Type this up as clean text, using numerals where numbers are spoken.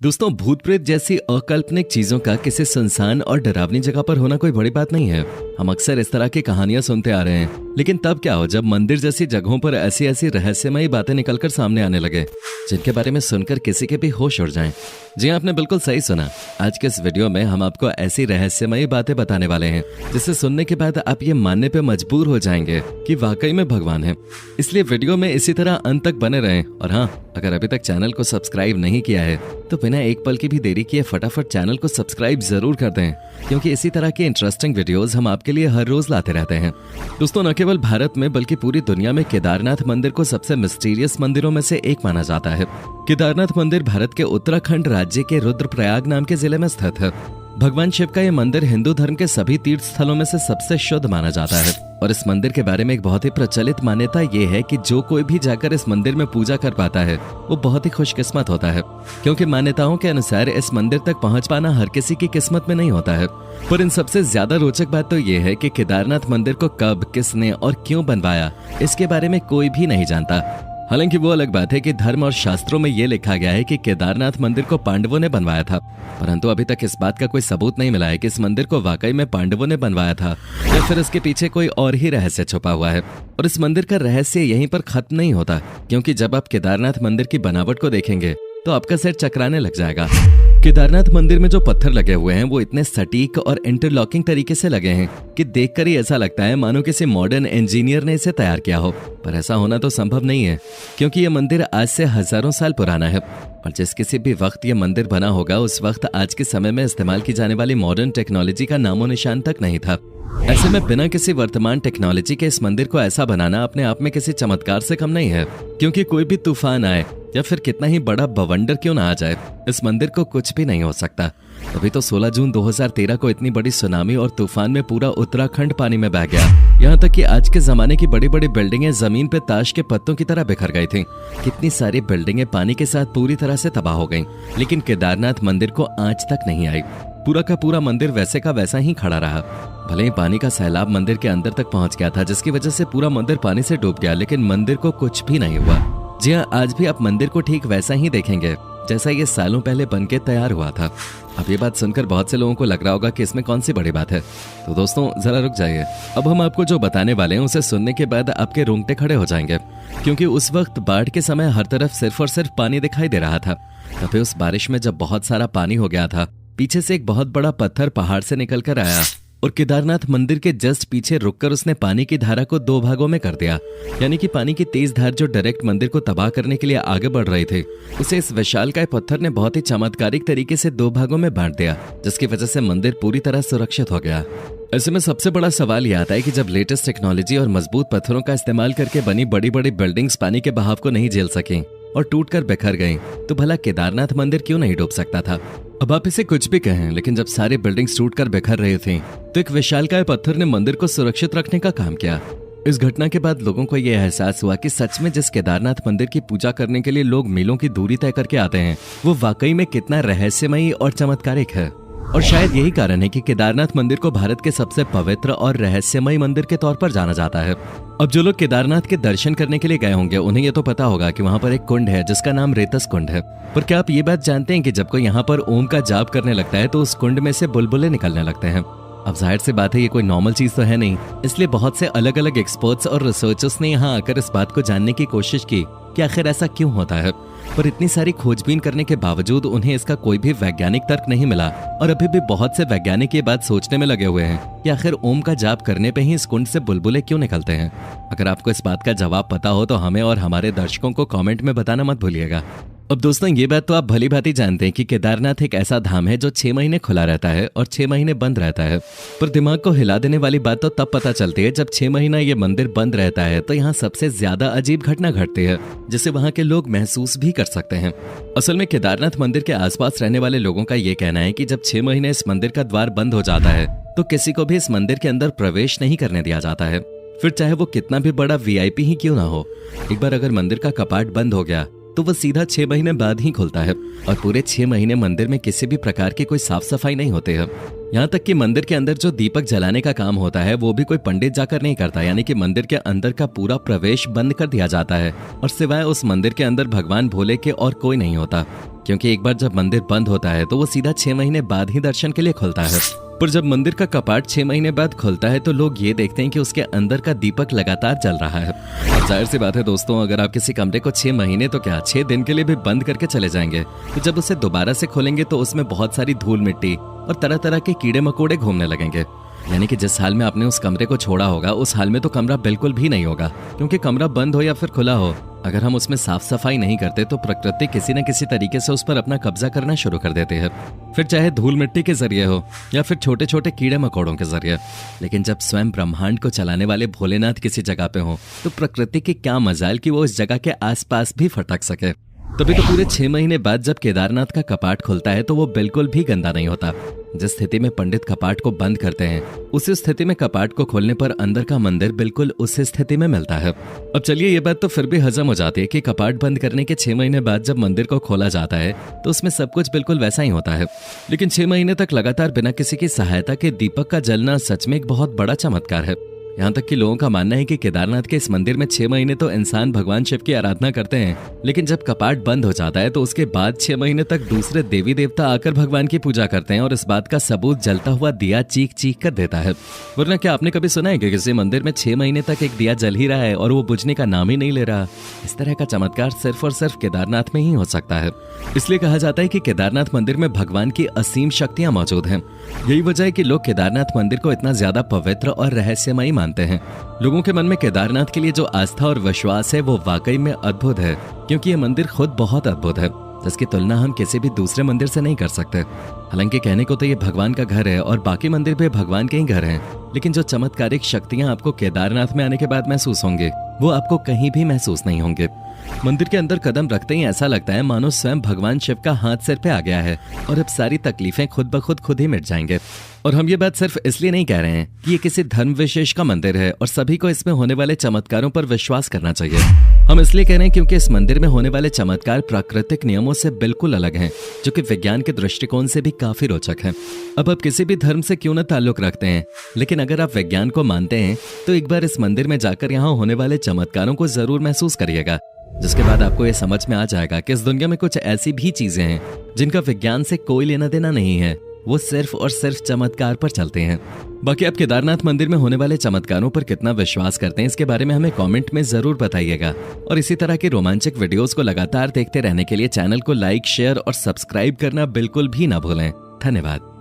दोस्तों, भूत प्रेत जैसी अकाल्पनिक चीजों का किसी सुनसान और डरावनी जगह पर होना कोई बड़ी बात नहीं है। हम अक्सर इस तरह की कहानियां सुनते आ रहे हैं, लेकिन तब क्या हो जब मंदिर जैसी जगहों पर ऐसी ऐसी रहस्यमयी बातें निकलकर सामने आने लगे जिनके बारे में सुनकर किसी के भी होश उड़ जाएं। जी आपने बिल्कुल सही सुना। आज के इस वीडियो में हम आपको ऐसी रहस्यमयी बातें बताने वाले हैं जिसे सुनने के बाद आप ये मानने पे मजबूर हो जाएंगे कि वाकई में भगवान है। इसलिए वीडियो में इसी तरह अंत तक बने रहें। और हाँ, अगर अभी तक चैनल को सब्सक्राइब नहीं किया है तो बिना एक पल की भी देरी किए फटाफट चैनल को सब्सक्राइब जरूर कर दें, क्योंकि इसी तरह के इंटरेस्टिंग वीडियोस हम आपके लिए हर रोज लाते रहते हैं। दोस्तों, न केवल भारत में बल्कि पूरी दुनिया में केदारनाथ मंदिर को सबसे मिस्टीरियस मंदिरों में से एक माना जाता है। केदारनाथ मंदिर भारत के उत्तराखंड राज्य के रुद्रप्रयाग नाम के जिले में स्थित है। भगवान शिव का यह मंदिर हिंदू धर्म के सभी तीर्थ स्थलों में से सबसे शुद्ध माना जाता है। और इस मंदिर के बारे में एक बहुत ही प्रचलित मान्यता ये है कि जो कोई भी जाकर इस मंदिर में पूजा कर पाता है वो बहुत ही खुशकिस्मत होता है, क्योंकि मान्यताओं के अनुसार इस मंदिर तक पहुंच पाना हर किसी की किस्मत में नहीं होता है। पर इन सबसे ज्यादा रोचक बात तो ये है कि केदारनाथ मंदिर को कब, किसने और क्यों बनवाया, इसके बारे में कोई भी नहीं जानता। हालांकि वो अलग बात है कि धर्म और शास्त्रों में ये लिखा गया है कि केदारनाथ मंदिर को पांडवों ने बनवाया था, परंतु अभी तक इस बात का कोई सबूत नहीं मिला है कि इस मंदिर को वाकई में पांडवों ने बनवाया था या फिर इसके पीछे कोई और ही रहस्य छुपा हुआ है। और इस मंदिर का रहस्य यहीं पर खत्म नहीं होता, क्योंकि जब आप केदारनाथ मंदिर की बनावट को देखेंगे तो आपका सिर चकराने लग जाएगा। केदारनाथ मंदिर में जो पत्थर लगे हुए हैं वो इतने सटीक और इंटरलॉकिंग तरीके से लगे हैं कि देखकर ही ऐसा लगता है मानो किसी मॉडर्न इंजीनियर ने इसे तैयार किया हो। पर ऐसा होना तो संभव नहीं है, क्योंकि ये मंदिर आज से हजारों साल पुराना है। और जिस किसी भी वक्त ये मंदिर बना होगा उस वक्त आज के समय में इस्तेमाल की जाने वाली मॉडर्न टेक्नोलॉजी का नामो निशान तक नहीं था। ऐसे में बिना किसी वर्तमान टेक्नोलॉजी के इस मंदिर को ऐसा बनाना अपने आप में किसी चमत्कार से कम नहीं है, क्योंकि कोई भी तूफान आए या फिर कितना ही बड़ा बवंडर क्यों ना आ जाए, इस मंदिर को कुछ भी नहीं हो सकता। तभी तो 16 जून 2013 को इतनी बड़ी सुनामी और तूफान में पूरा उत्तराखंड पानी में बह गया। यहाँ तक कि आज के जमाने की बड़ी बड़ी बिल्डिंगें जमीन पे ताश के पत्तों की तरह बिखर गई थीं। कितनी सारी बिल्डिंगें पानी के साथ पूरी तरह से तबाह हो गईं, लेकिन केदारनाथ मंदिर को आंच तक नहीं आई। पूरा का पूरा मंदिर वैसे का वैसा ही खड़ा रहा। भले ही पानी का सैलाब मंदिर के अंदर तक पहुंच गया था, जिसकी वजह से पूरा मंदिर पानी से डूब गया, लेकिन मंदिर को कुछ भी नहीं हुआ। जी हाँ, आज भी आप मंदिर को ठीक वैसा ही देखेंगे जैसा ये सालों पहले बनके तैयार हुआ था। अब ये बात सुनकर बहुत से लोगों को लग रहा होगा कि इसमें कौन सी बड़ी बात है। तो दोस्तों, जरा रुक जाइए। अब हम आपको जो बताने वाले हैं उसे सुनने के बाद आपके रोंगटे खड़े हो जाएंगे, क्योंकि उस वक्त बाढ़ के समय हर तरफ सिर्फ और सिर्फ पानी दिखाई दे रहा था। तभी उस बारिश में जब बहुत सारा पानी हो गया था, पीछे से एक बहुत बड़ा पत्थर पहाड़ से निकल कर आया और केदारनाथ मंदिर के जस्ट पीछे रुककर उसने पानी की धारा को 2 भागों में कर दिया। यानी कि पानी की तेज धार जो डायरेक्ट मंदिर को तबाह करने के लिए आगे बढ़ रही थी, उसे इस विशालकाय पत्थर ने बहुत ही चमत्कारिक तरीके से 2 भागों में बांट दिया, जिसकी वजह से मंदिर पूरी तरह सुरक्षित हो गया। ऐसे में सबसे बड़ा सवाल यह आता है कि जब लेटेस्ट टेक्नोलॉजी और मजबूत पत्थरों का इस्तेमाल करके बनी बड़ी बड़ी बिल्डिंग्स पानी के बहाव को नहीं झेल सकी और टूटकर बिखर गई, तो भला केदारनाथ मंदिर क्यों नहीं डूब सकता था। अब आप इसे कुछ भी कहें, लेकिन जब सारी बिल्डिंग्स टूटकर बिखर रही थीं, तो एक विशालकाय पत्थर ने मंदिर को सुरक्षित रखने का काम किया। इस घटना के बाद लोगों को यह एहसास हुआ कि सच में जिस केदारनाथ मंदिर की पूजा करने के लिए लोग मीलों की दूरी तय करके आते हैं, वो वाकई में कितना रहस्यमयी और चमत्कारिक है। और शायद यही कारण है कि केदारनाथ मंदिर को भारत के सबसे पवित्र और रहस्यमयी मंदिर के तौर पर जाना जाता है। अब जो लोग केदारनाथ के दर्शन करने के लिए गए होंगे उन्हें ये तो पता होगा कि वहाँ पर एक कुंड है जिसका नाम रेतस कुंड है। पर क्या आप ये बात जानते हैं कि जब कोई यहाँ पर ओम का जाप करने लगता है तो उस कुंड में से बुलबुले निकलने लगते हैं। अब जाहिर सी बात है ये कोई नॉर्मल चीज तो है नहीं, इसलिए बहुत से अलग अलग एक्सपर्ट्स और रिसर्चर्स ने यहाँ आकर इस बात को जानने की कोशिश की कि आखिर ऐसा क्यों होता है। पर इतनी सारी खोजबीन करने के बावजूद उन्हें इसका कोई भी वैज्ञानिक तर्क नहीं मिला। और अभी भी बहुत से वैज्ञानिक ये बात सोचने में लगे हुए हैं कि आखिर ओम का जाप करने पे ही इस कुंड से बुलबुले क्यों निकलते हैं। अगर आपको इस बात का जवाब पता हो तो हमें और हमारे दर्शकों को कमेंट में बताना मत भूलिएगा। अब दोस्तों, ये बात तो आप भली भांति जानते हैं कि केदारनाथ एक ऐसा धाम है जो 6 महीने खुला रहता है और 6 महीने बंद रहता है। पर दिमाग को हिला देने वाली बात तो तब पता चलती है जब 6 महीना ये मंदिर बंद रहता है, तो यहाँ सबसे ज्यादा अजीब घटना घटती है जिसे वहाँ के लोग महसूस भी कर सकते हैं। असल में केदारनाथ मंदिर के आसपास रहने वाले लोगों का ये कहना है कि जब 6 महीने इस मंदिर का द्वार बंद हो जाता है तो किसी को भी इस मंदिर के अंदर प्रवेश नहीं करने दिया जाता है, फिर चाहे वो कितना भी बड़ा VIP ही क्यों ना हो। एक बार अगर मंदिर का कपाट बंद हो गया तो वो सीधा 6 महीने बाद ही खुलता है और पूरे 6 महीने मंदिर में किसी भी प्रकार की कोई साफ सफाई नहीं होती है। यहाँ तक कि मंदिर के अंदर जो दीपक जलाने का काम होता है वो भी कोई पंडित जाकर नहीं करता, यानी कि मंदिर के अंदर का पूरा प्रवेश बंद कर दिया जाता है और सिवाय उस मंदिर के अंदर भगवान भोले के और कोई नहीं होता। क्योंकि एक बार जब मंदिर बंद होता है तो वो सीधा 6 महीने बाद ही दर्शन के लिए खुलता है। पर जब मंदिर का कपाट 6 महीने बाद खुलता है तो लोग ये देखते हैं कि उसके अंदर का दीपक लगातार जल रहा है। अब जाहिर सी बात है दोस्तों, अगर आप किसी कमरे को 6 महीने तो क्या 6 दिन के लिए भी बंद करके चले जाएंगे, तो जब उसे दोबारा से खोलेंगे तो उसमें बहुत सारी धूल मिट्टी और तरह तरह के कीड़े मकोड़े घूमने लगेंगे। यानी कि जिस हाल में आपने उस कमरे को छोड़ा होगा उस हाल में तो कमरा बिल्कुल भी नहीं होगा, क्योंकि कमरा बंद हो या फिर खुला हो, अगर हम उसमें साफ सफाई नहीं करते तो प्रकृति किसी न किसी तरीके से उस पर अपना कब्जा करना शुरू कर देती है, फिर चाहे धूल मिट्टी के जरिए हो या फिर छोटे छोटे कीड़े मकोड़ों के जरिए। लेकिन जब स्वयं ब्रह्मांड को चलाने वाले भोलेनाथ किसी जगह पे हो तो प्रकृति की क्या मजाल कि वो उस जगह के आसपास भी फटक सके। तभी तो पूरे 6 महीने बाद जब केदारनाथ का कपाट खुलता है तो वो बिल्कुल भी गंदा नहीं होता। जिस स्थिति में पंडित कपाट को बंद करते हैं उसी स्थिति में कपाट को खोलने पर अंदर का मंदिर बिल्कुल उसी स्थिति में मिलता है। अब चलिए, ये बात तो फिर भी हजम हो जाती है कि कपाट बंद करने के 6 महीने बाद जब मंदिर को खोला जाता है तो उसमें सब कुछ बिल्कुल वैसा ही होता है। लेकिन 6 महीने तक लगातार बिना किसी की सहायता के दीपक का जलना सच में एक बहुत बड़ा चमत्कार है। यहाँ तक कि लोगों का मानना है कि केदारनाथ के इस मंदिर में 6 महीने तो इंसान भगवान शिव की आराधना करते हैं, लेकिन जब कपाट बंद हो जाता है तो उसके बाद 6 महीने तक दूसरे देवी देवता आकर भगवान की पूजा करते हैं और इस बात का सबूत जलता हुआ दिया चीख चीख कर देता है। वरना क्या आपने कभी सुना है कि किसी मंदिर में 6 महीने तक एक दिया जल ही रहा है और वो बुझने का नाम ही नहीं ले रहा? इस तरह का चमत्कार सिर्फ और सिर्फ केदारनाथ में ही हो सकता है। इसलिए कहा जाता है कि केदारनाथ मंदिर में भगवान की असीम शक्तियां मौजूद हैं। यही वजह है कि लोग केदारनाथ मंदिर को इतना ज्यादा पवित्र और रहस्यमयी मानते हैं। लोगों के मन में केदारनाथ के लिए जो आस्था और विश्वास है वो वाकई में अद्भुत है, क्योंकि ये मंदिर खुद बहुत अद्भुत है, जिसकी तुलना हम किसी भी दूसरे मंदिर से नहीं कर सकते। हालांकि कहने को तो ये भगवान का घर है और बाकी मंदिर भी भगवान के ही घर हैं, लेकिन जो चमत्कारिक शक्तियां आपको केदारनाथ में आने के बाद महसूस होंगी वो आपको कहीं भी महसूस नहीं होंगे। मंदिर के अंदर कदम रखते ही ऐसा लगता है मानो स्वयं भगवान शिव का हाथ सिर पे आ गया है और अब सारी तकलीफें खुद ब खुद ही मिट जाएंगे। और हम ये बात सिर्फ इसलिए नहीं कह रहे हैं कि ये किसी धर्म विशेष का मंदिर है और सभी को इसमें होने वाले चमत्कारों पर विश्वास करना चाहिए। हम इसलिए कह रहे हैं क्योंकि इस मंदिर में होने वाले चमत्कार प्राकृतिक नियमों से बिल्कुल अलग हैं, जो कि विज्ञान के दृष्टिकोण से भी काफी रोचक हैं। अब आप किसी भी धर्म से क्यों न ताल्लुक रखते हैं, लेकिन अगर आप विज्ञान को मानते हैं तो एक बार इस मंदिर में जाकर यहाँ होने वाले चमत्कारों को जरूर महसूस करिएगा, जिसके बाद आपको ये समझ में आ जाएगा कि इस दुनिया में कुछ ऐसी भी चीजें हैं जिनका विज्ञान से कोई लेना देना नहीं है, वो सिर्फ और सिर्फ चमत्कार पर चलते हैं। बाकी आप केदारनाथ मंदिर में होने वाले चमत्कारों पर कितना विश्वास करते हैं इसके बारे में हमें कमेंट में जरूर बताइएगा। और इसी तरह के रोमांचक वीडियोस को लगातार देखते रहने के लिए चैनल को लाइक, शेयर और सब्सक्राइब करना बिल्कुल भी ना भूलें। धन्यवाद।